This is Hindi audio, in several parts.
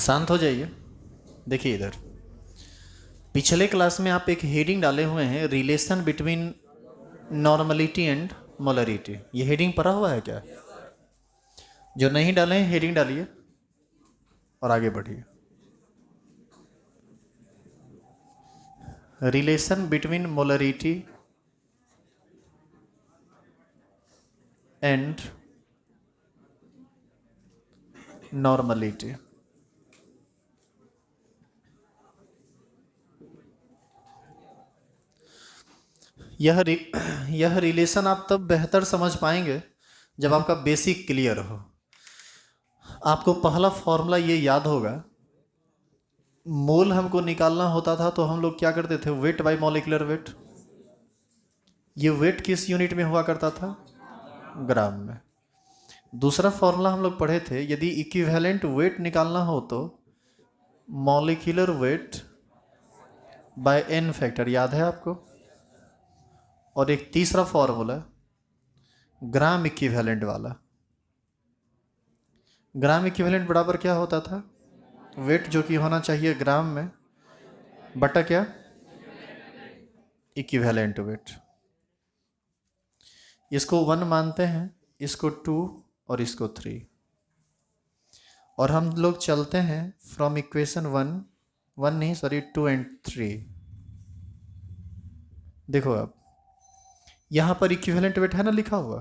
शांत हो जाइए। देखिए इधर, पिछले क्लास में आप एक हेडिंग डाले हुए हैं, relation between normality and molarity. ये हेडिंग पढ़ा हुआ है क्या? जो नहीं डाले हैं हेडिंग डालिए और आगे बढ़िए। Relation between molarity and normality. यह रि, यह रिलेशन आप तब बेहतर समझ पाएंगे जब आपका बेसिक क्लियर हो। आपको पहला फॉर्मूला ये याद होगा, मोल हमको निकालना होता था तो हम लोग क्या करते थे, वेट बाय मॉलिक्यूलर वेट। ये वेट किस यूनिट में हुआ करता था? ग्राम में। दूसरा फॉर्मूला हम लोग पढ़े थे, यदि इक्विवेलेंट वेट निकालना हो तो molecular weight by n factor, याद है आपको? और एक तीसरा फॉर्मूला ग्राम इक्विवेलेंट वाला। ग्राम इक्विवेलेंट बराबर क्या होता था? वेट जो कि होना चाहिए ग्राम में बटा क्या? Equivalent weight. इसको 1 मानते हैं, इसको 2 और इसको 3। और हम लोग चलते हैं फ्रॉम इक्वेशन 1 नहीं सॉरी 2 एंड 3। देखो अब यहाँ पर इक्विवेलेंट वेट है ना लिखा हुआ,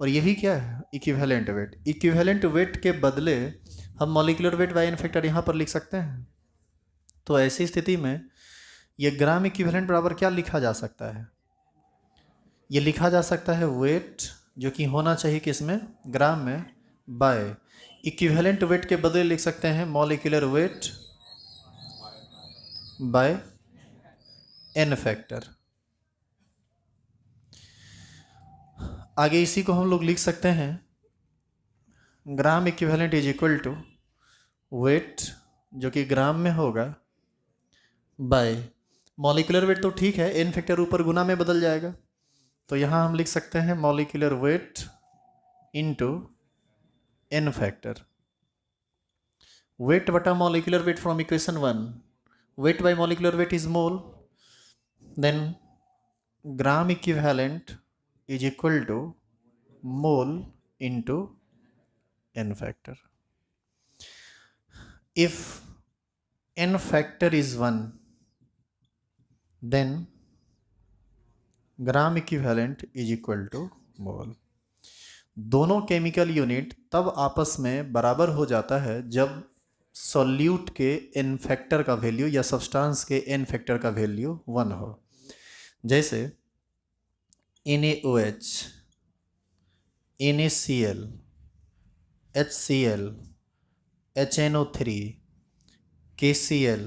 और ये भी क्या है? Equivalent weight. इक्विवेलेंट वेट के बदले हम molecular weight by n factor यहाँ पर लिख सकते हैं। तो ऐसी स्थिति में ये ग्राम इक्विवेलेंट बराबर क्या लिखा जा सकता है? ये लिखा जा सकता है वेट जो कि होना चाहिए किसमें? ग्राम में, बाय इक्विवेलेंट वेट के बदले लिख सकते हैं molecular weight by n factor. आगे इसी को हम लोग लिख सकते हैं, gram equivalent is equal to weight जो कि ग्राम में होगा बाय मॉलिक्यूलर वेट। तो ठीक है, एन फैक्टर ऊपर गुना में बदल जाएगा, तो यहाँ हम लिख सकते हैं molecular weight into n factor. Weight बटा molecular weight from equation 1, weight by molecular weight is mole, then gram equivalent is equal to mole into n factor. If n factor is 1, then gram equivalent is equal to mole. दोनों केमिकल यूनिट तब आपस में बराबर हो जाता है जब सॉल्यूट के एन फैक्टर का वैल्यू या सब्सटेंस के एन फैक्टर का वैल्यू 1 हो। जैसे NaOH, NaCl, HCl, HNO3, KCl,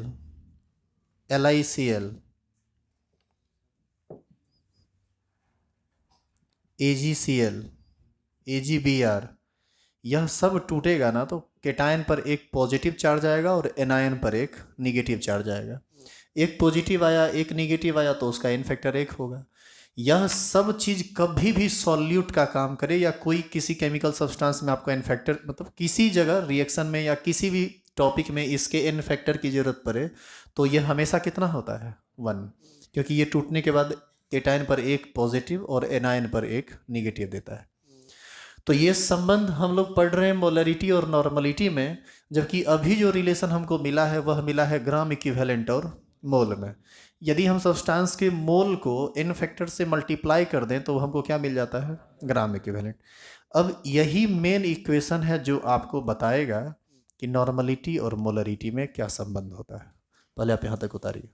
LICL, AgCl, AgBr, यह सब टूटेगा ना तो केटायन पर एक पॉजिटिव चार्ज आएगा और एनायन पर एक निगेटिव चार्ज आएगा। एक पॉजिटिव आया एक निगेटिव आया तो उसका एन फैक्टर 1 होगा। यह सब चीज़ कभी भी सॉल्यूट का काम करे या कोई किसी केमिकल सब्सटेंस में आपको एन फैक्टर मतलब किसी जगह रिएक्शन में या किसी भी टॉपिक में इसके एन फैक्टर की जरूरत पड़े तो यह हमेशा कितना होता है? 1, क्योंकि ये टूटने के बाद केटायन पर एक पॉजिटिव और एनायन पर एक निगेटिव देता है। तो ये संबंध हम लोग पढ़ रहे हैं मोलरिटी और नॉर्मलिटी में, जबकि अभी जो रिलेशन हमको मिला है वह मिला है ग्राम इक्विवेलेंट और मोल में। यदि हम सब्सटेंस के मोल को एन फैक्टर से मल्टीप्लाई कर दें तो हमको क्या मिल जाता है? Gram equivalent. अब यही मेन इक्वेशन है जो आपको बताएगा कि नॉर्मलिटी और मोलरिटी में क्या संबंध होता है। पहले आप यहाँ तक उतारिए।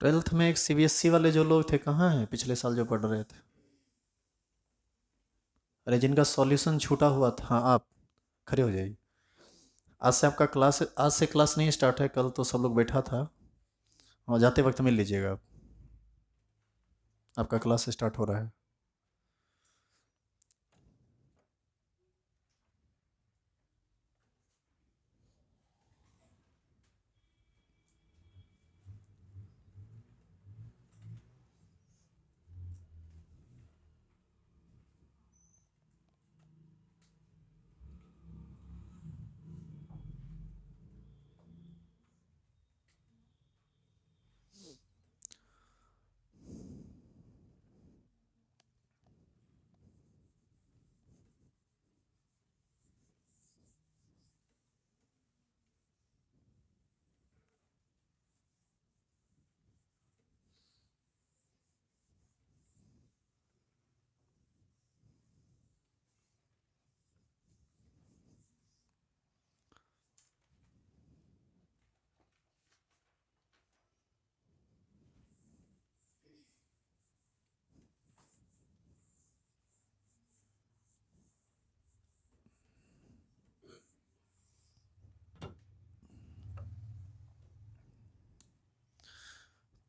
ट्वेल्थ में एक सीबीएसई वाले जो लोग थे कहाँ हैं पिछले साल जो पढ़ रहे थे? अरे जिनका सॉल्यूशन छूटा हुआ था, हाँ आप खड़े हो जाइए। आज से क्लास नहीं स्टार्ट है, कल तो सब लोग बैठा था। हाँ जाते वक्त मिल लीजिएगा आप, आपका क्लास स्टार्ट हो रहा है।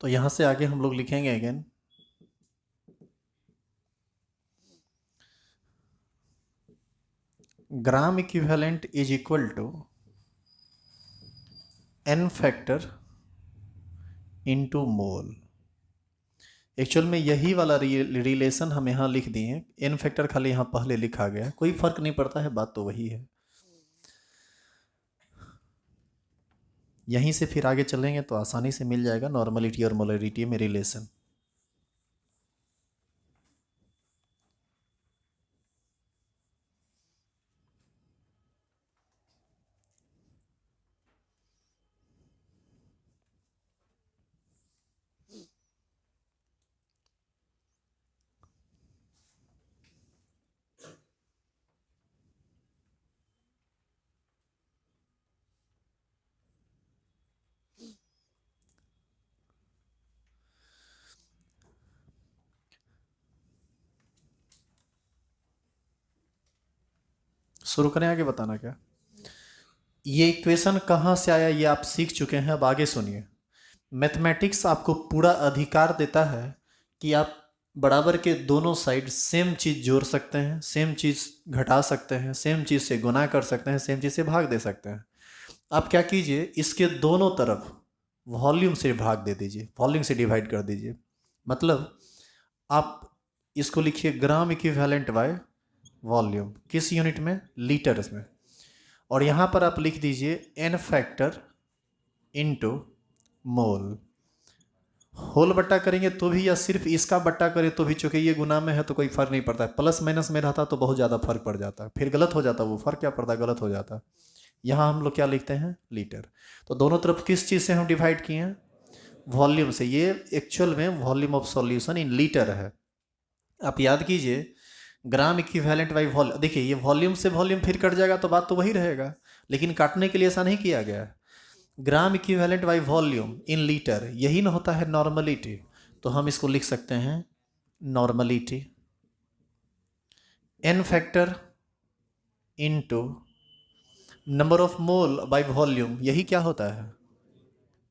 तो यहाँ से आगे हम लोग लिखेंगे again, gram equivalent is equal to n factor into mole. Actual में यही वाला रिलेशन हम यहाँ लिख दिए हैं, एन फैक्टर खाली यहाँ पहले लिखा गया है, कोई फर्क नहीं पड़ता है, बात तो वही है। यहीं से फिर आगे चलेंगे तो आसानी से मिल जाएगा नॉर्मलिटी और मोलरिटी में रिलेशन। शुरू करें आगे बताना क्या? ये इक्वेशन कहाँ से आया ये आप सीख चुके हैं, अब आगे सुनिए। मैथमेटिक्स आपको पूरा अधिकार देता है कि आप बराबर के दोनों साइड सेम चीज़ जोड़ सकते हैं, सेम चीज़ घटा सकते हैं, सेम चीज़ से गुना कर सकते हैं, सेम चीज़ से भाग दे सकते हैं। आप क्या कीजिए, इसके दोनों तरफ वॉल्यूम से भाग दे दीजिए, वॉल्यूम से डिवाइड कर दीजिए। मतलब आप इसको लिखिए ग्राम इक्विवेलेंट बाय वॉल्यूम, किस यूनिट में? लीटर्स में। और यहाँ पर आप लिख दीजिए n factor into mole. Whole बट्टा करेंगे तो भी या सिर्फ इसका बट्टा करें तो भी, चूंकि ये गुना में है तो कोई फर्क नहीं पड़ता है, प्लस माइनस में रहता तो बहुत ज़्यादा फर्क पड़ जाता है, फिर गलत हो जाता, वो फर्क क्या पड़ता, गलत हो जाता। यहाँ हम लोग क्या लिखते हैं? लीटर। तो दोनों तरफ किस चीज़ से हम डिवाइड किए हैं? वॉल्यूम से। ये एक्चुअल में volume of solution in litre है। आप याद कीजिए, ग्राम इक्विवेलेंट बाई वॉल्यूम, देखिए ये वॉल्यूम से वॉल्यूम फिर कट जाएगा तो बात तो वही रहेगा, लेकिन काटने के लिए ऐसा नहीं किया गया है। Gram equivalent by volume in litre, यही ना होता है नॉर्मलिटी। तो हम इसको लिख सकते हैं normality n factor into number of mole by volume, यही क्या होता है?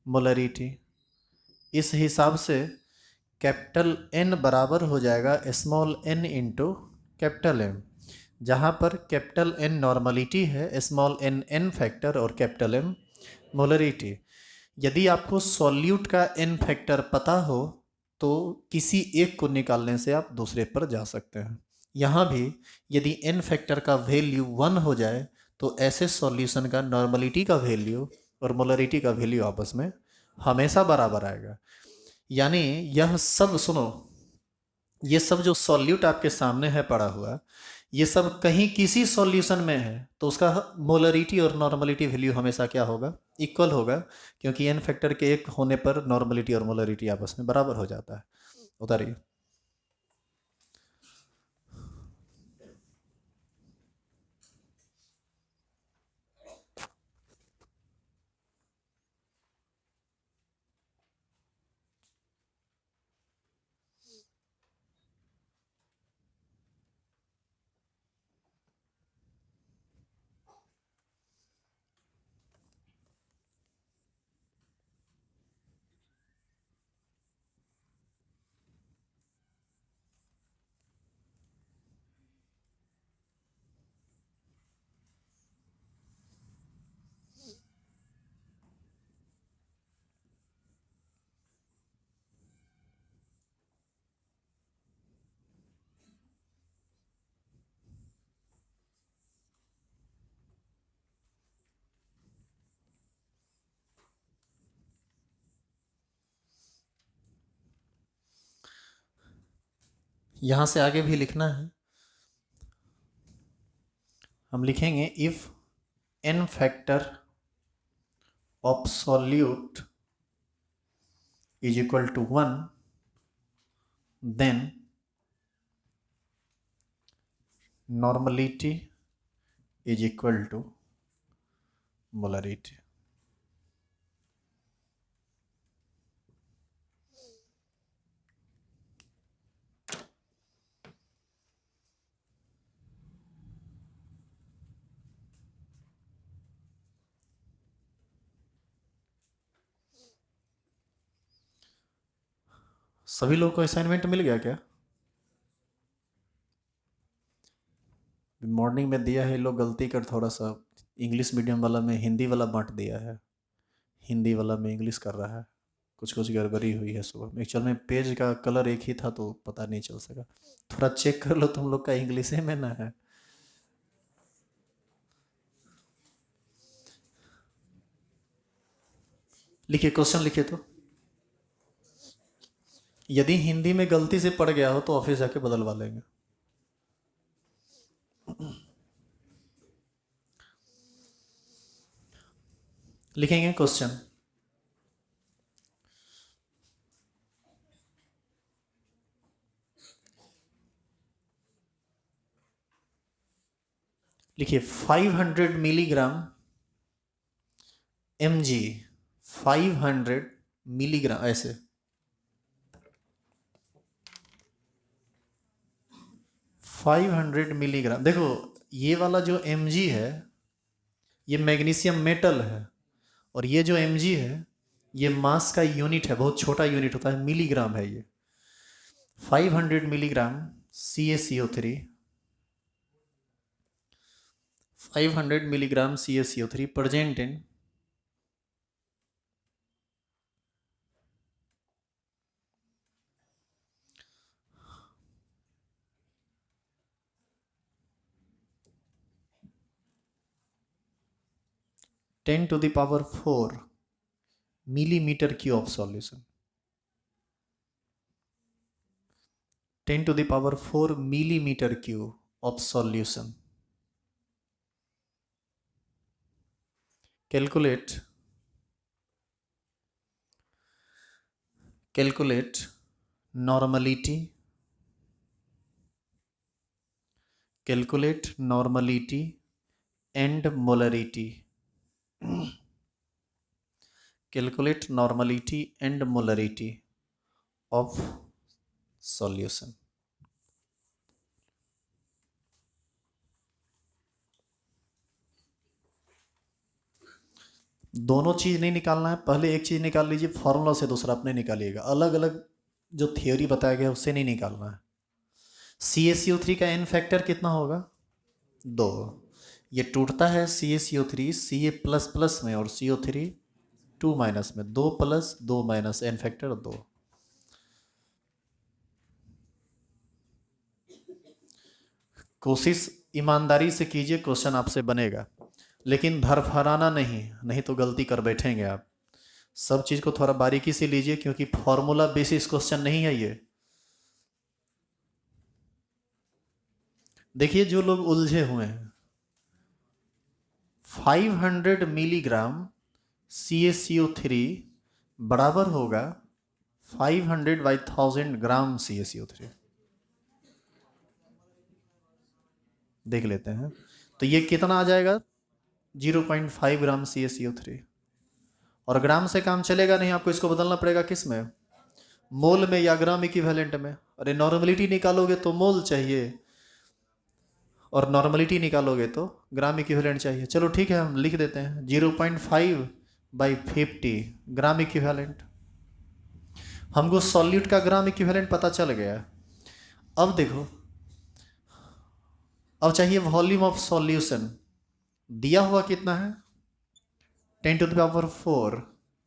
मोलरिटी। इस हिसाब से कैपिटल एन बराबर हो जाएगा small n into capital M, जहाँ पर कैपिटल एन नॉर्मलिटी है, स्मॉल एन एन फैक्टर और कैपिटल एम मोलरिटी। यदि आपको सॉल्यूट का एन फैक्टर पता हो तो किसी एक को निकालने से आप दूसरे पर जा सकते हैं। यहाँ भी यदि एन फैक्टर का वैल्यू 1 हो जाए तो ऐसे सॉल्यूशन का नॉर्मलिटी का वैल्यू और मोलरिटी का वैल्यू आपस में हमेशा बराबर आएगा। यानी यह सब सुनो, ये सब जो सॉल्यूट आपके सामने है पड़ा हुआ, ये सब कहीं किसी सॉल्यूशन में है तो उसका मोलरिटी और नॉर्मलिटी वैल्यू हमेशा क्या होगा? इक्वल होगा, क्योंकि एन फैक्टर के एक होने पर नॉर्मलिटी और मोलरिटी आपस में बराबर हो जाता है। उतारिए। यहाँ से आगे भी लिखना है। हम लिखेंगे if n factor of solute is equal to 1 then normality is equal to molarity. सभी लोग को असाइनमेंट मिल गया क्या? मॉर्निंग में दिया है, लोग गलती कर थोड़ा सा इंग्लिश मीडियम वाला में हिंदी वाला बांट दिया है, हिंदी वाला में इंग्लिश कर रहा है, कुछ कुछ गड़बड़ी हुई है सुबह में। एक्चुअल में पेज का कलर एक ही था तो पता नहीं चल सका। थोड़ा चेक कर लो तुम लोग का इंग्लिश में ना है। लिखिए, क्वेश्चन लिखिए। तो यदि हिंदी में गलती से पड़ गया हो तो ऑफिस जाके बदलवा लेंगे। लिखेंगे क्वेश्चन। लिखिए 500 मिलीग्राम mg, 500 मिलीग्राम, ऐसे 500 मिलीग्राम। देखो ये वाला जो mg है ये मैग्नीशियम मेटल है, और ये जो mg है ये मास का यूनिट है, बहुत छोटा यूनिट होता है, मिलीग्राम है ये। 500 milligram CaCO3, 500 milligram CaCO3 present in 10 to the power 4 millimeter cube of solution, 10 to the power 4 millimeter cube of solution. Calculate normality, calculate normality and molarity, calculate normality and molarity of solution. दोनों चीज़ नहीं निकालना है, पहले एक चीज़ निकाल लीजिए, फॉर्मूला से दूसरा अपने निकालिएगा, अलग अलग जो थियोरी बताया गया उससे नहीं निकालना है। CaCO3 का n फैक्टर कितना होगा? 2। ये टूटता है CaCO3 Ca प्लस प्लस में और CO3 2 माइनस में, 2 प्लस 2 माइनस, n फैक्टर 2। कोशिश ईमानदारी से कीजिए, क्वेश्चन आपसे बनेगा, लेकिन धरफराना नहीं तो गलती कर बैठेंगे आप। सब चीज़ को थोड़ा बारीकी से लीजिए, क्योंकि फॉर्मूला बेसिस क्वेश्चन नहीं है ये। देखिए जो लोग उलझे हुए हैं, 500 मिलीग्राम CaCO3 बराबर होगा 500/1000 ग्राम CaCO3। देख लेते हैं, तो ये कितना आ जाएगा? 0.5 ग्राम CaCO3। और ग्राम से काम चलेगा नहीं, आपको इसको बदलना पड़ेगा किस में? मोल में या ग्राम इक्विवेलेंट में। अरे नॉर्मलिटी निकालोगे तो मोल चाहिए, और नॉर्मलिटी निकालोगे तो ग्राम इक्विवेलेंट चाहिए। चलो ठीक है, हम लिख देते हैं 0.5/50 ग्राम इक्विवेलेंट। हमको सॉल्यूट का ग्राम इक्विवेलेंट पता चल गया। अब देखो, अब चाहिए वॉल्यूम ऑफ सॉल्यूशन। दिया हुआ कितना है? 10⁴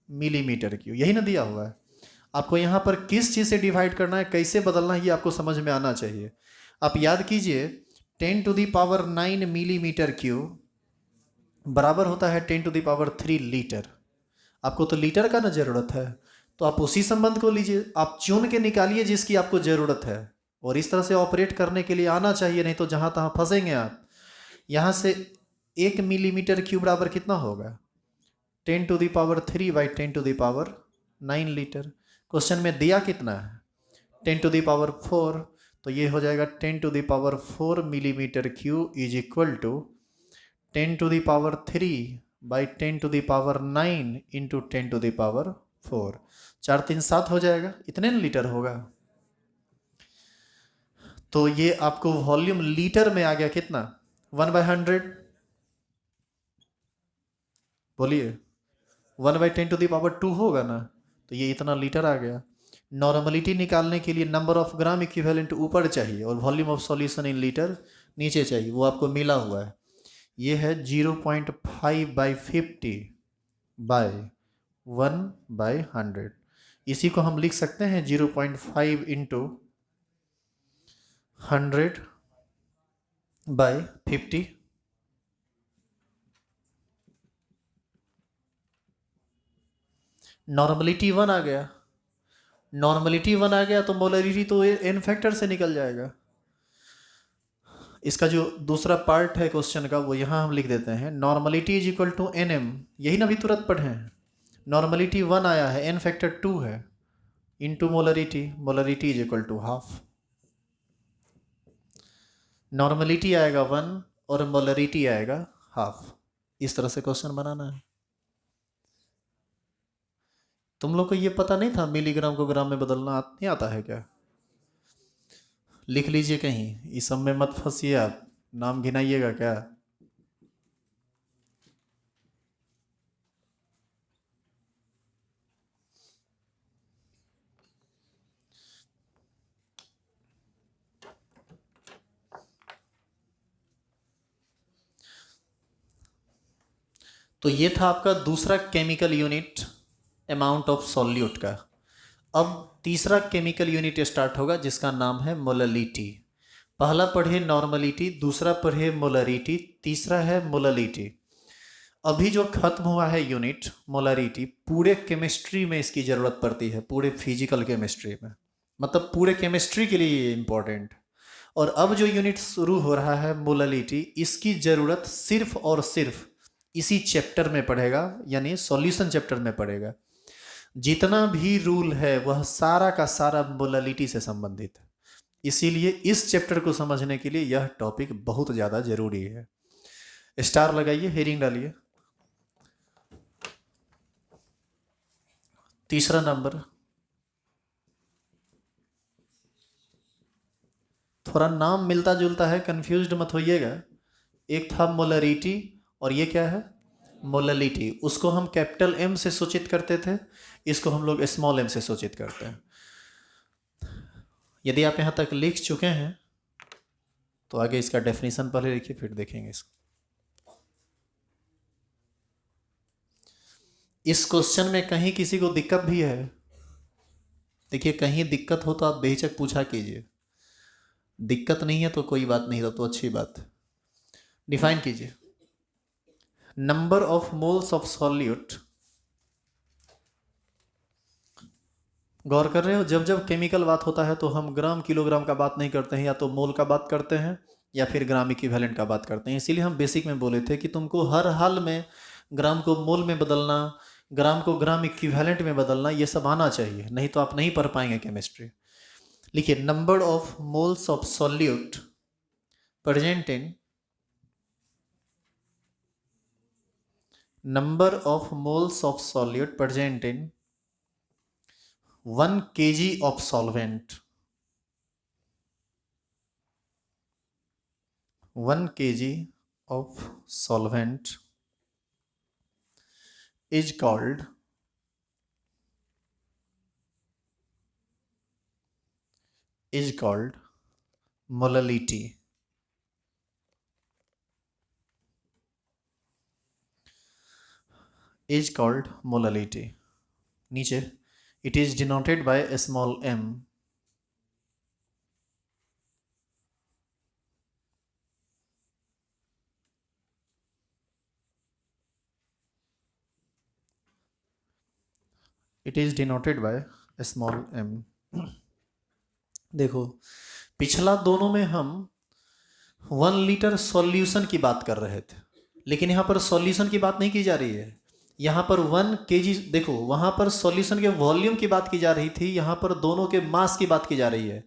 मिलीमीटर क्यूब, यही ना दिया हुआ है। आपको यहाँ पर किस चीज़ से डिवाइड करना है, कैसे बदलना है, ये आपको समझ में आना चाहिए। आप याद कीजिए 10⁹ मिलीमीटर क्यूब बराबर होता है 10⁻³ लीटर। आपको तो लीटर का ना ज़रूरत है, तो आप उसी संबंध को लीजिए, आप चुन के निकालिए जिसकी आपको ज़रूरत है, और इस तरह से ऑपरेट करने के लिए आना चाहिए, नहीं तो जहाँ तहाँ फंसेंगे आप। यहाँ से 1 मिलीमीटर क्यूब बराबर कितना होगा? 10⁻³ / 10⁻৯ लीटर। क्वेश्चन में दिया कितना है? 10⁻⁴। तो ये हो जाएगा 10⁻⁴ mm³ is equal to 10⁻³ / 10⁻9 into 10⁻⁴। 4×3=7 हो जाएगा, इतने लीटर होगा। तो ये आपको वॉल्यूम लीटर में आ गया कितना? 1/100। बोलिए 1/10⁻² होगा ना, तो ये इतना लीटर आ गया। नॉर्मलिटी निकालने के लिए नंबर ऑफ ग्राम इक्विवेलेंट ऊपर चाहिए और volume of solution in litre नीचे चाहिए, वो आपको मिला हुआ है। ये है 0.5/50/1/100। इसी को हम लिख सकते हैं 0.5 इंटू 100/50। नॉर्मलिटी 1 आ गया। नॉर्मलिटी 1 आ गया तो मोलरिटी तो एन फैक्टर से निकल जाएगा। इसका जो दूसरा पार्ट है क्वेश्चन का वो यहाँ हम लिख देते हैं, normality is equal to NM। यही ना अभी तुरंत पढ़े हैं। नॉर्मलिटी 1 आया है, एन फैक्टर 2 है, into molarity. Molarity is equal to half. Normality आएगा 1 और मोलरिटी आएगा हाफ। इस तरह से क्वेश्चन बनाना है। तुम लोग को ये पता नहीं था मिलीग्राम को ग्राम में बदलना नहीं आता है क्या? लिख लीजिए कहीं, इस सब में मत फंसिए आप, नाम गिनाइएगा क्या? तो ये था आपका दूसरा chemical unit amount of solute का। अब तीसरा केमिकल यूनिट स्टार्ट होगा जिसका नाम है मोललिटी। पहला पढ़े नॉर्मलिटी, दूसरा पढ़े मोलरिटी, तीसरा है मोललिटी। अभी जो खत्म हुआ है यूनिट मोलरिटी, पूरे केमिस्ट्री में इसकी ज़रूरत पड़ती है, पूरे फिजिकल केमिस्ट्री में, मतलब पूरे केमिस्ट्री के लिए ये इम्पोर्टेंट। और अब जो यूनिट शुरू हो रहा है मोललिटी, इसकी ज़रूरत सिर्फ और सिर्फ इसी चैप्टर में पढ़ेगा, यानी सॉल्यूशन चैप्टर में पढ़ेगा। जितना भी रूल है वह सारा का सारा मोललिटी से संबंधित है। इसीलिए इस चैप्टर को समझने के लिए यह टॉपिक बहुत ज़्यादा जरूरी है। स्टार लगाइए, हेडिंग डालिए। तीसरा नंबर, थोड़ा नाम मिलता जुलता है, कंफ्यूज्ड मत होइएगा। एक था मोलरिटी और ये क्या है? मोललिटी। उसको हम कैपिटल M से सूचित करते थे, इसको हम लोग स्मॉल m से सूचित करते हैं। यदि आप यहाँ तक लिख चुके हैं तो आगे इसका डेफिनेशन पहले लिखिए, फिर देखेंगे इसको। इस क्वेश्चन में कहीं किसी को दिक्कत भी है? देखिए, कहीं दिक्कत हो तो आप बेहिचक पूछा कीजिए, दिक्कत नहीं है तो कोई बात नहीं, तो अच्छी बात है। डिफाइन कीजिए number of moles of solute. गौर कर रहे हो, जब जब केमिकल बात होता है तो हम ग्राम किलोग्राम का बात नहीं करते हैं, या तो मोल का बात करते हैं या फिर ग्राम इक्विवेलेंट का बात करते हैं। इसीलिए हम बेसिक में बोले थे कि तुमको हर हाल में ग्राम को मोल में बदलना, ग्राम को ग्राम इक्विवेलेंट में बदलना, ये सब आना चाहिए, नहीं तो आप नहीं पढ़ पाएंगे केमिस्ट्री। लिखिए number of moles of solute present in, number of moles of solute present in 1 kg of solvent, 1 kg of solvent is called molality. Is called molality. नीचे it is denoted by a small m. It is denoted by a small m. देखो, पिछला दोनों में हम 1 लीटर सॉल्यूशन की बात कर रहे थे, लेकिन यहाँ पर सॉल्यूशन की बात नहीं की जा रही है। यहाँ पर 1 kg, देखो वहाँ पर सॉल्यूशन के वॉल्यूम की बात की जा रही थी, यहाँ पर दोनों के मास की बात की जा रही है।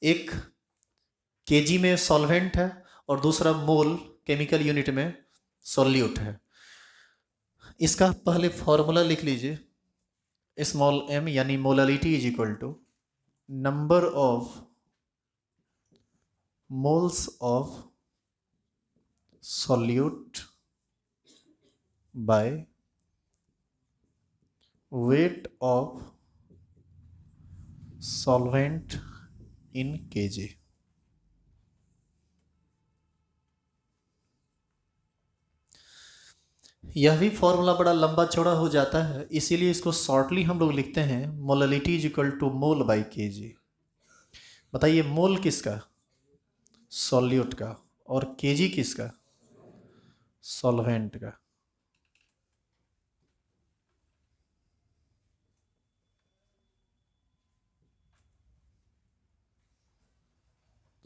एक kg में सॉल्वेंट है और दूसरा मोल केमिकल यूनिट में सॉल्यूट है। इसका पहले फॉर्मूला लिख लीजिए, स्मॉल m यानी molality is equal to number of moles of solute by weight of solvent in kg। यह भी फॉर्मूला बड़ा लंबा चौड़ा हो जाता है, इसीलिए इसको शॉर्टली हम लोग लिखते हैं molality is equal to mole by kg। बताइए मोल किसका? सॉल्यूट का। और kg किसका? सॉल्वेंट का।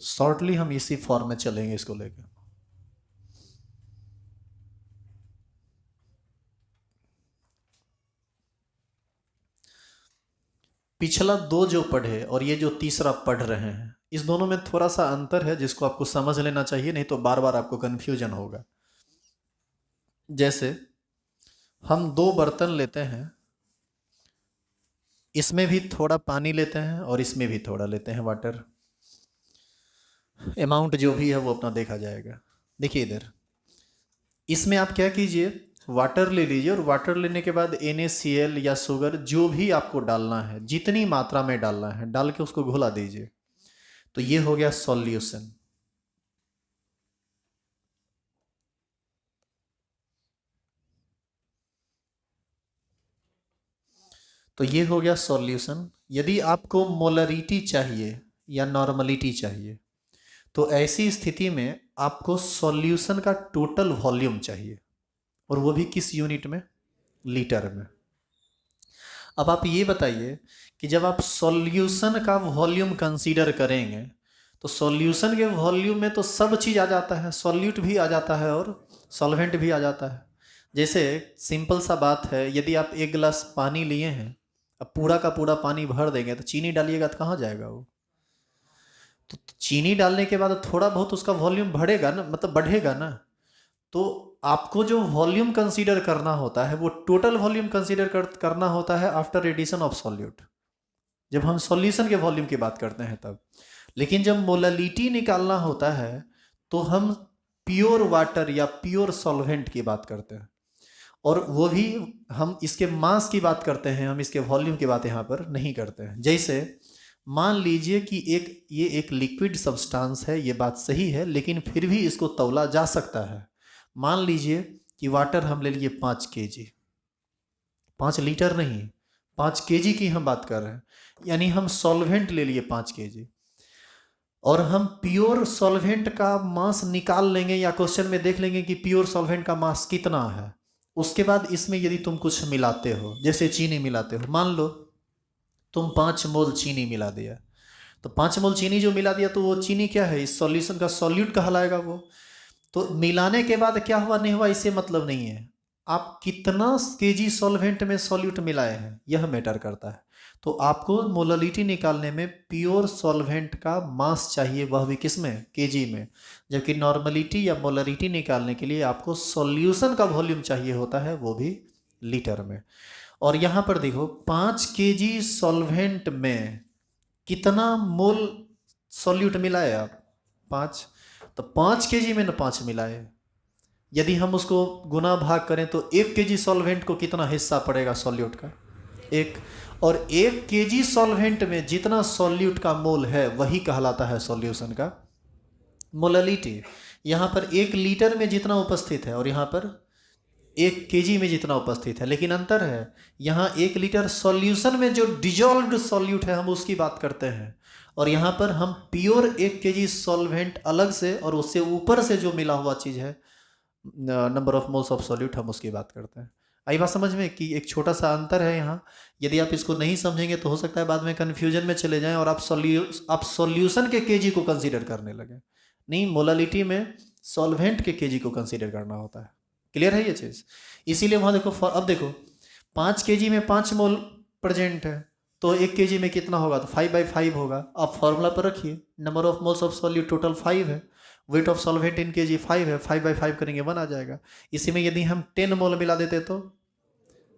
शॉर्टली हम इसी फॉर्म में चलेंगे इसको लेकर। पिछला 2 जो पढ़े और ये जो तीसरा पढ़ रहे हैं, इस दोनों में थोड़ा सा अंतर है जिसको आपको समझ लेना चाहिए, नहीं तो बार बार आपको कंफ्यूजन होगा। जैसे हम 2 बर्तन लेते हैं, इसमें भी थोड़ा पानी लेते हैं और इसमें भी थोड़ा लेते हैं वाटर। अमाउंट जो भी है वो अपना देखा जाएगा। देखिए इधर, इसमें आप क्या कीजिए, वाटर ले लीजिए और वाटर लेने के बाद NaCl या शुगर जो भी आपको डालना है, जितनी मात्रा में डालना है डाल के उसको घुला दीजिए। तो ये हो गया सॉल्यूशन। तो ये हो गया सॉल्यूशन। यदि आपको मोलरिटी चाहिए या नॉर्मलिटी चाहिए, तो ऐसी स्थिति में आपको सॉल्यूशन का टोटल वॉल्यूम चाहिए, और वो भी किस यूनिट में? लीटर में। अब आप ये बताइए कि जब आप सॉल्यूशन का वॉल्यूम कंसीडर करेंगे तो सॉल्यूशन के वॉल्यूम में तो सब चीज़ आ जाता है, सॉल्यूट भी आ जाता है और सॉल्वेंट भी आ जाता है। जैसे सिंपल सा बात है, यदि आप 1 गिलास पानी लिए हैं, अब पूरा का पूरा पानी भर देंगे तो चीनी डालिएगा तो कहाँ जाएगा वो? तो चीनी डालने के बाद थोड़ा बहुत उसका वॉल्यूम बढ़ेगा ना, मतलब बढ़ेगा ना। तो आपको जो वॉल्यूम कंसीडर करना होता है वो टोटल वॉल्यूम कंसीडर करना होता है आफ्टर एडिशन ऑफ सॉल्यूट, जब हम सॉल्यूशन के वॉल्यूम की बात करते हैं तब। लेकिन जब मोलालिटी निकालना होता है तो हम प्योर वाटर या प्योर सॉल्वेंट की बात करते हैं, और वो भी हम इसके मास की बात करते हैं, हम इसके वॉल्यूम की बात यहाँ पर नहीं करते हैं। जैसे मान लीजिए कि ये एक लिक्विड सब्सटेंस है, ये बात सही है, लेकिन फिर भी इसको तौला जा सकता है। मान लीजिए कि वाटर हम ले लिए 5 kg, 5 लीटर नहीं, 5 kg की हम बात कर रहे हैं, यानी हम सॉल्वेंट ले लिए 5 kg, और हम प्योर सॉल्वेंट का मास निकाल लेंगे या क्वेश्चन में देख लेंगे कि प्योर सॉल्वेंट का मास कितना है। उसके बाद इसमें यदि तुम कुछ मिलाते हो, जैसे चीनी मिलाते हो, मान लो तुम 5 मोल चीनी मिला दिया, तो 5 मोल चीनी जो मिला दिया तो वो चीनी क्या है? इस सॉल्यूशन का सॉल्यूट कहलाएगा वो। तो मिलाने के बाद क्या हुआ नहीं हुआ इससे मतलब नहीं है, आप कितना kg सॉल्वेंट में सॉल्यूट मिलाए हैं यह मैटर करता है। तो आपको मोलालिटी निकालने में प्योर सॉल्वेंट का मास चाहिए, वह भी किस में? kg में। जबकि नॉर्मलिटी या मोलारिटी निकालने के लिए आपको सॉल्यूशन का वॉल्यूम चाहिए होता है, वो भी लीटर में। और यहाँ पर देखो 5 kg सॉल्वेंट में कितना मोल सॉल्यूट मिलाए आप? 5। तो 5 kg में न 5 मिलाए, यदि हम उसको गुना भाग करें तो 1 kg सॉल्वेंट को कितना हिस्सा पड़ेगा सॉल्यूट का? 1। और 1 kg सॉल्वेंट में जितना सॉल्यूट का मोल है वही कहलाता है सॉल्यूशन का मोलालिटी। यहाँ पर 1 लीटर में जितना उपस्थित है और यहाँ पर 1 kg में जितना उपस्थित है, लेकिन अंतर है, यहाँ 1 लीटर सॉल्यूशन में जो डिजॉल्व्ड सॉल्यूट है हम उसकी बात करते हैं, और यहाँ पर हम प्योर 1 kg सॉल्वेंट अलग से और उससे ऊपर से जो मिला हुआ चीज़ है, number of moles of solute, हम उसकी बात करते हैं। आई बात समझ में कि एक छोटा सा अंतर है यहाँ। यदि आप इसको नहीं समझेंगे तो हो सकता है बाद में कन्फ्यूजन में चले जाएं और आप सॉल्यूशन के केजी को कंसीडर करने लगे। नहीं, मोलालिटी में सॉल्वेंट के केजी को कंसीडर करना होता है। क्लियर है ये चीज़? इसीलिए वहाँ देखो, अब देखो 5 kg में 5 मोल प्रेजेंट है, तो 1 kg में कितना होगा? तो 5/5 होगा। आप फॉर्मूला पर रखिए, number of moles of solute total 5 है, weight of solvent in kg 5 है, 5/5 करेंगे 1 आ जाएगा। इसी में यदि हम 10 मोल मिला देते तो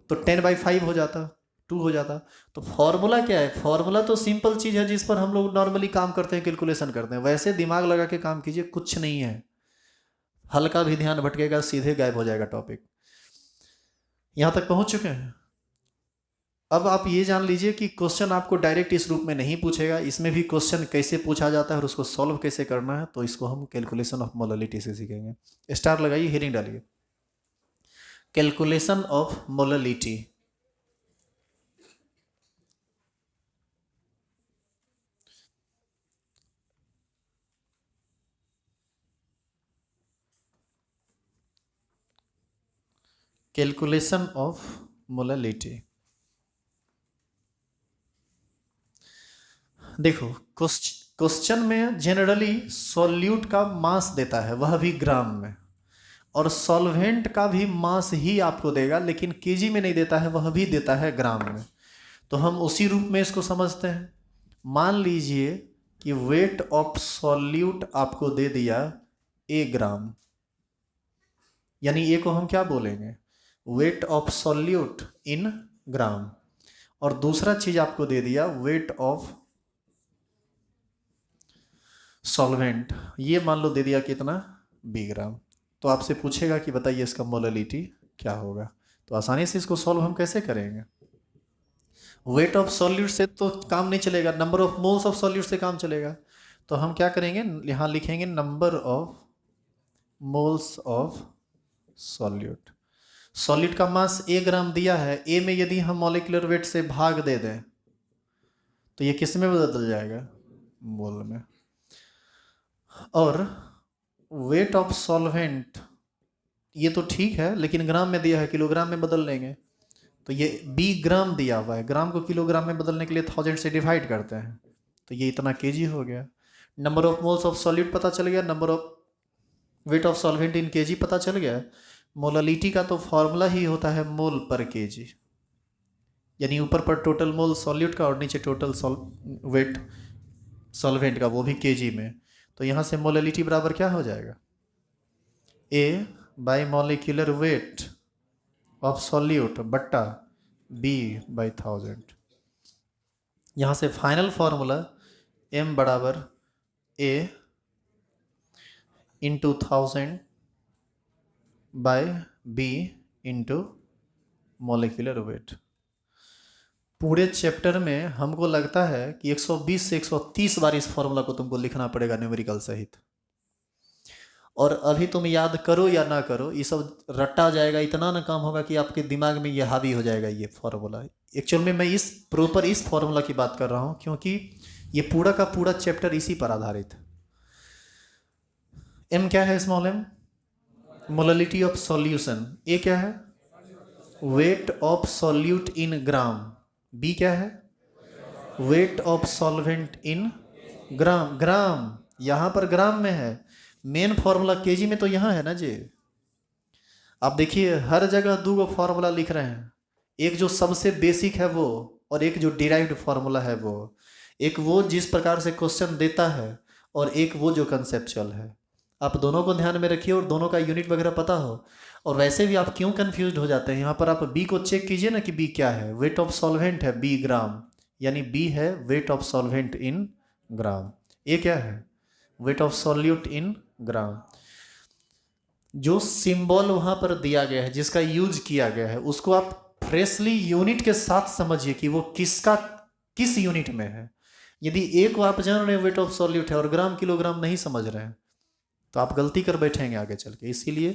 10/5 हो जाता, 2 हो जाता। तो फॉर्मूला क्या है? फॉर्मूला तो सिंपल चीज़ है जिस पर हम लोग नॉर्मली काम करते हैं, कैलकुलेशन करते हैं। वैसे दिमाग लगा के काम कीजिए, कुछ नहीं है। हल्का भी ध्यान भटकेगा सीधे गायब हो जाएगा टॉपिक। यहाँ तक पहुँच चुके हैं? अब आप ये जान लीजिए कि क्वेश्चन आपको डायरेक्ट इस रूप में नहीं पूछेगा, इसमें भी क्वेश्चन कैसे पूछा जाता है और उसको सॉल्व कैसे करना है, तो इसको हम कैलकुलेशन ऑफ मोलालिटी से सीखेंगे। स्टार लगाइए, हेडिंग डालिए, calculation of molality. Calculation of molality. देखो, क्वेश्चन में जनरली सॉल्यूट का मास देता है, वह भी ग्राम में, और सॉल्वेंट का भी मास ही आपको देगा, लेकिन केजी में नहीं देता है, वह भी देता है ग्राम में। तो हम उसी रूप में इसको समझते हैं। मान लीजिए कि वेट ऑफ सॉल्यूट आपको दे दिया A ग्राम, यानी ए को हम क्या बोलेंगे? वेट ऑफ सॉल्यूट इन ग्राम। और दूसरा चीज आपको दे दिया वेट ऑफ सॉल्वेंट, ये मान लो दे दिया कितना? B ग्राम। तो आपसे पूछेगा कि बताइए इसका मोलालिटी क्या होगा। तो आसानी से इसको सॉल्व हम कैसे करेंगे? वेट ऑफ सॉल्यूट से तो काम नहीं चलेगा, number of moles of solute से काम चलेगा। तो हम क्या करेंगे, यहाँ लिखेंगे number of moles of solute. Solid का मास A ग्राम दिया है, A में यदि हम मॉलिक्यूलर वेट से भाग दे दें तो ये किस में बदल जाएगा? मोल में। और वेट ऑफ सॉल्वेंट, ये तो ठीक है, लेकिन ग्राम में दिया है, किलोग्राम में बदल लेंगे। तो ये B ग्राम दिया हुआ है, ग्राम को किलोग्राम में बदलने के लिए 1000 से डिवाइड करते हैं, तो ये इतना kg हो गया। Number of moles of solute पता चल गया, number of weight of solvent in kg पता चल गया। मोलालिटी का तो फॉर्मूला ही होता है मोल पर kg, यानी ऊपर पर टोटल मोल सॉल्यूट का और नीचे टोटल वेट सॉल्वेंट का, वो भी kg में। तो यहाँ से मोलालिटी बराबर क्या हो जाएगा? A by molecular weight of solute बट्टा B/1000। यहाँ से फाइनल फॉर्मूला M बराबर A into 1000 by B into molecular weight. पूरे चैप्टर में हमको लगता है कि 120 से 130 बार इस फॉर्मूला को तुमको लिखना पड़ेगा न्यूमेरिकल सहित। और अभी तुम याद करो या ना करो, ये सब रट्टा जाएगा, इतना ना काम होगा कि आपके दिमाग में ये हावी हो जाएगा ये फॉर्मूला। एक्चुअल में मैं इस प्रॉपर इस फॉर्मूला की बात कर रहा हूँ, क्योंकि ये पूरा का पूरा चैप्टर इसी पर आधारित है। M क्या है? Small m molality of solution. A क्या है? Wait of solute in gram. B क्या है? वेट ऑफ सॉल्वेंट इन ग्राम। ग्राम यहाँ पर ग्राम में है, मेन फॉर्मूला केजी में तो यहाँ है ना जी। आप देखिए हर जगह दो फॉर्मूला लिख रहे हैं, एक जो सबसे बेसिक है वो, और एक जो डिराइव्ड फॉर्मूला है वो। एक वो जिस प्रकार से क्वेश्चन देता है, और एक वो जो कंसेप्चुअल है। आप दोनों को ध्यान में रखिए और दोनों का यूनिट वगैरह पता हो। और वैसे भी आप क्यों कंफ्यूज हो जाते हैं, यहाँ पर आप B को चेक कीजिए ना कि B क्या है। वेट ऑफ सॉल्वेंट है B ग्राम, यानी B है weight of solvent in gram. A क्या है? वेट ऑफ सॉल्यूट इन ग्राम। जो सिंबल वहां पर दिया गया है, जिसका यूज किया गया है, उसको आप फ्रेशली यूनिट के साथ समझिए कि वो किसका किस यूनिट में है। यदि एक को आप जान रहे हैं वेट ऑफ सॉल्यूट है और ग्राम किलोग्राम नहीं समझ रहे हैं, तो आप गलती कर बैठेंगे आगे चल के। इसीलिए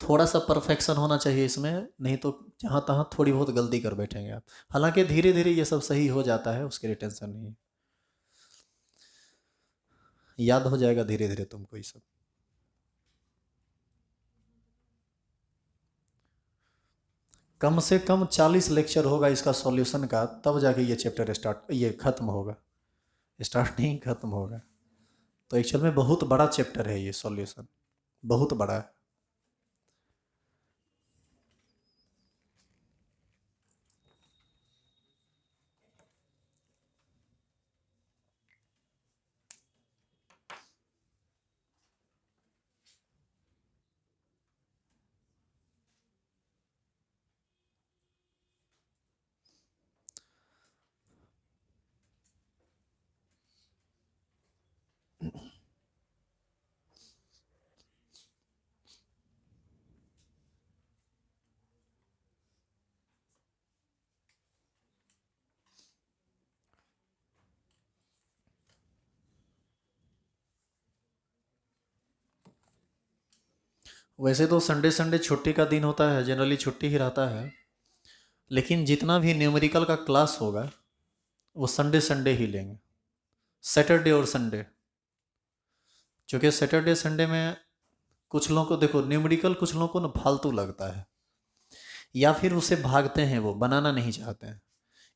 थोड़ा सा परफेक्शन होना चाहिए इसमें, नहीं तो जहाँ तहाँ थोड़ी बहुत गलती कर बैठेंगे आप। हालांकि धीरे धीरे ये सब सही हो जाता है, उसके लिए टेंशन नहीं है, याद हो जाएगा धीरे धीरे तुमको ये सब। कम से कम 40 लेक्चर होगा इसका सॉल्यूशन का, तब जाके ये चैप्टर स्टार्ट, ये ख़त्म होगा। स्टार्ट नहीं, ख़त्म होगा। तो एक्चुअल में बहुत बड़ा चैप्टर है ये सॉल्यूशन, बहुत बड़ा है। वैसे तो संडे संडे छुट्टी का दिन होता है, जनरली छुट्टी ही रहता है, लेकिन जितना भी न्यूमेरिकल का क्लास होगा वो संडे संडे ही लेंगे, सैटरडे और संडे। क्योंकि सैटरडे संडे में कुछ लोगों को, देखो न्यूमेरिकल कुछ लोगों को ना फालतू लगता है, या फिर उसे भागते हैं, वो बनाना नहीं चाहते हैं।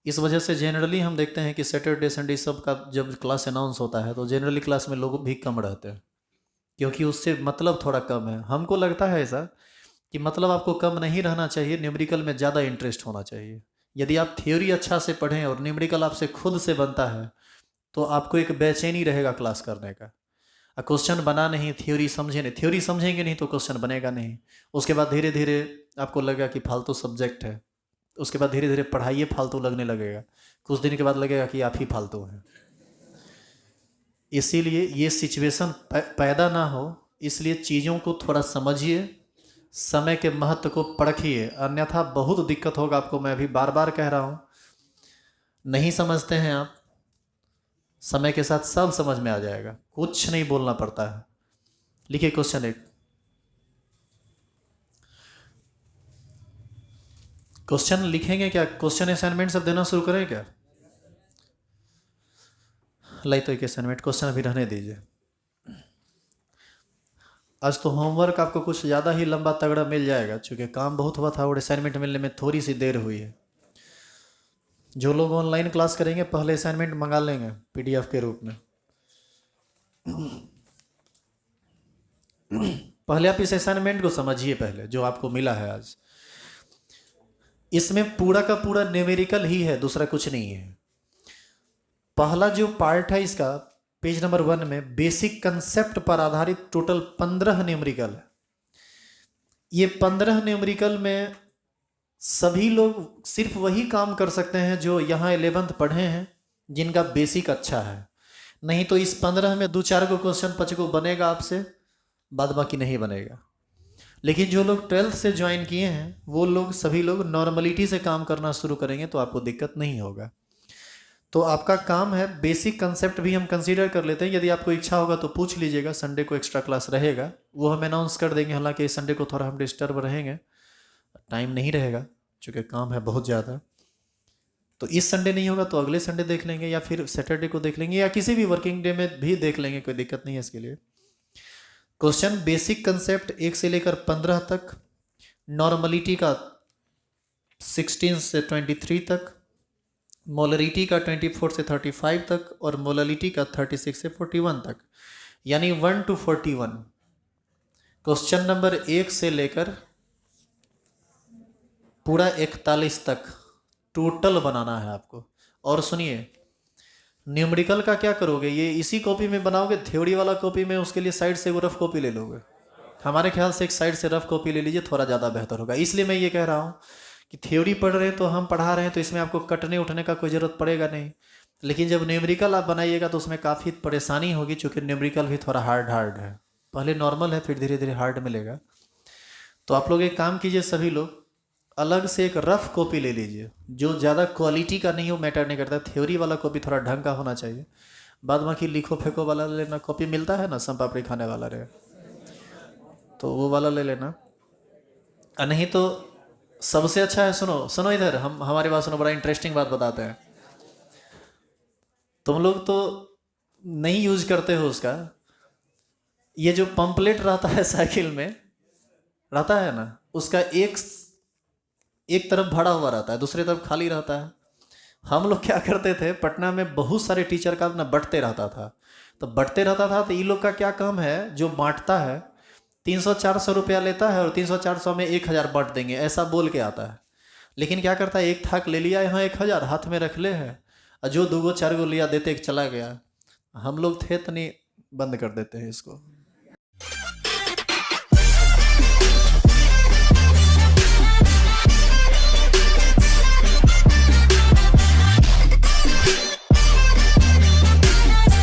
इस वजह से जनरली हम देखते हैं कि सैटरडे संडे सब का जब क्लास अनाउंस होता है तो जनरली क्लास में लोग भी कम रहते हैं, क्योंकि उससे मतलब थोड़ा कम है। हमको लगता है ऐसा कि मतलब आपको कम नहीं रहना चाहिए, न्यूमेरिकल में ज़्यादा इंटरेस्ट होना चाहिए। यदि आप थ्योरी अच्छा से पढ़ें और न्यूमेरिकल आपसे खुद से बनता है तो आपको एक बेचैनी रहेगा क्लास करने का। क्वेश्चन बना नहीं, थ्योरी समझे नहीं, थ्योरी समझेंगे नहीं तो क्वेश्चन बनेगा नहीं। उसके बाद धीरे धीरे आपको लगेगा कि फालतू सब्जेक्ट है, उसके बाद धीरे धीरे पढ़ाइए फालतू लगने लगेगा, कुछ दिन के बाद लगेगा कि आप ही फालतू हैं। इसीलिए ये सिचुएशन पैदा ना हो, इसलिए चीज़ों को थोड़ा समझिए, समय के महत्व को परखिए, अन्यथा बहुत दिक्कत होगा आपको। मैं अभी बार बार कह रहा हूँ, नहीं समझते हैं आप, समय के साथ सब समझ में आ जाएगा, कुछ नहीं बोलना पड़ता है। लिखिए क्वेश्चन एक। क्वेश्चन लिखेंगे क्या? क्वेश्चन असाइनमेंट सब देना शुरू करें क्या? लाई तो एक असाइनमेंट, क्वेश्चन अभी रहने दीजिए। आज तो होमवर्क आपको कुछ ज़्यादा ही लंबा तगड़ा मिल जाएगा, क्योंकि काम बहुत हुआ था और असाइनमेंट मिलने में थोड़ी सी देर हुई है। जो लोग ऑनलाइन क्लास करेंगे पहले असाइनमेंट मंगा लेंगे पीडीएफ के रूप में। पहले आप इस असाइनमेंट को समझिए, पहले जो आपको मिला है आज, इसमें पूरा का पूरा न्यूमेरिकल ही है, दूसरा कुछ नहीं है। पहला जो पार्ट है इसका, पेज नंबर 1 में बेसिक कंसेप्ट पर आधारित टोटल 15 न्यूमेरिकल है। ये 15 न्यूमेरिकल में सभी लोग सिर्फ वही काम कर सकते हैं जो यहाँ 11th पढ़े हैं, जिनका बेसिक अच्छा है। नहीं तो इस 15 में 2-4 को क्वेश्चन 5 को बनेगा आपसे, बाद बाकी नहीं बनेगा। लेकिन जो लोग 12th से ज्वाइन किए हैं वो लोग, सभी लोग नॉर्मलिटी से काम करना शुरू करेंगे तो आपको दिक्कत नहीं होगा। तो आपका काम है, बेसिक कंसेप्ट भी हम कंसीडर कर लेते हैं। यदि आपको इच्छा होगा तो पूछ लीजिएगा, संडे को एक्स्ट्रा क्लास रहेगा, वो हम अनाउंस कर देंगे। हालांकि इस संडे को थोड़ा हम डिस्टर्ब रहेंगे, टाइम नहीं रहेगा चूँकि काम है बहुत ज़्यादा। तो इस संडे नहीं होगा तो अगले संडे देख लेंगे, या फिर सैटरडे को देख लेंगे, या किसी भी वर्किंग डे में भी देख लेंगे, कोई दिक्कत नहीं है इसके लिए। क्वेश्चन बेसिक कंसेप्ट 1 से लेकर 15 तक, नॉर्मलिटी का 16 से 23 तक, मोलरिटी का 24 से 35 तक, और मोललिटी का 36 से 41 तक, यानी 1 to 41। क्वेश्चन नंबर 1 से लेकर पूरा 41 तक टोटल बनाना है आपको। और सुनिए, न्यूमेरिकल का क्या करोगे, ये इसी कॉपी में बनाओगे? थ्योरी वाला कॉपी में, उसके लिए साइड से वो रफ कॉपी ले लोगे? हमारे ख्याल से एक साइड से रफ कॉपी ले लीजिए, थोड़ा ज़्यादा बेहतर होगा। इसलिए मैं ये कह रहा हूँ कि थ्योरी पढ़ रहे हैं तो हम पढ़ा रहे हैं, तो इसमें आपको कटने उठने का कोई ज़रूरत पड़ेगा नहीं। लेकिन जब न्यूमेरिकल आप बनाइएगा तो उसमें काफ़ी परेशानी होगी, चूँकि न्यूमेरिकल भी थोड़ा हार्ड है। पहले नॉर्मल है, फिर धीरे धीरे हार्ड मिलेगा। तो आप लोग एक काम कीजिए, सभी लोग अलग से एक रफ कॉपी ले लीजिए, जो ज़्यादा क्वालिटी का नहीं हो, मैटर नहीं करता। थ्योरी वाला कॉपी थोड़ा ढंग का होना चाहिए, बाद बाकी लिखो फेंको वाला ले लेना। कॉपी मिलता है ना, सम पापड़ी खाने वाला रहे, तो वो वाला ले लेना। नहीं तो सबसे अच्छा है, सुनो सुनो इधर, हम हमारी बात सुनो, बड़ा इंटरेस्टिंग बात बताते हैं। तुम लोग तो नहीं यूज करते हो उसका, ये जो पंपलेट रहता है साइकिल में रहता है ना, उसका एक तरफ भरा हुआ रहता है, दूसरी तरफ खाली रहता है। हम लोग क्या करते थे, पटना में बहुत सारे टीचर का ना बंटते रहता था। तो बंटते रहता था तो ये लोग का क्या काम है, जो बांटता है 300-400 रुपया लेता है और 300-400 में 1000 बांट देंगे ऐसा बोल के आता है। लेकिन क्या करता है, एक थाक ले लिया, यहाँ 1000 हाथ में रख ले है, और जो 2 गो 4 गो लिया देते चला गया। हम लोग थे तो नहीं, बंद कर देते हैं इसको।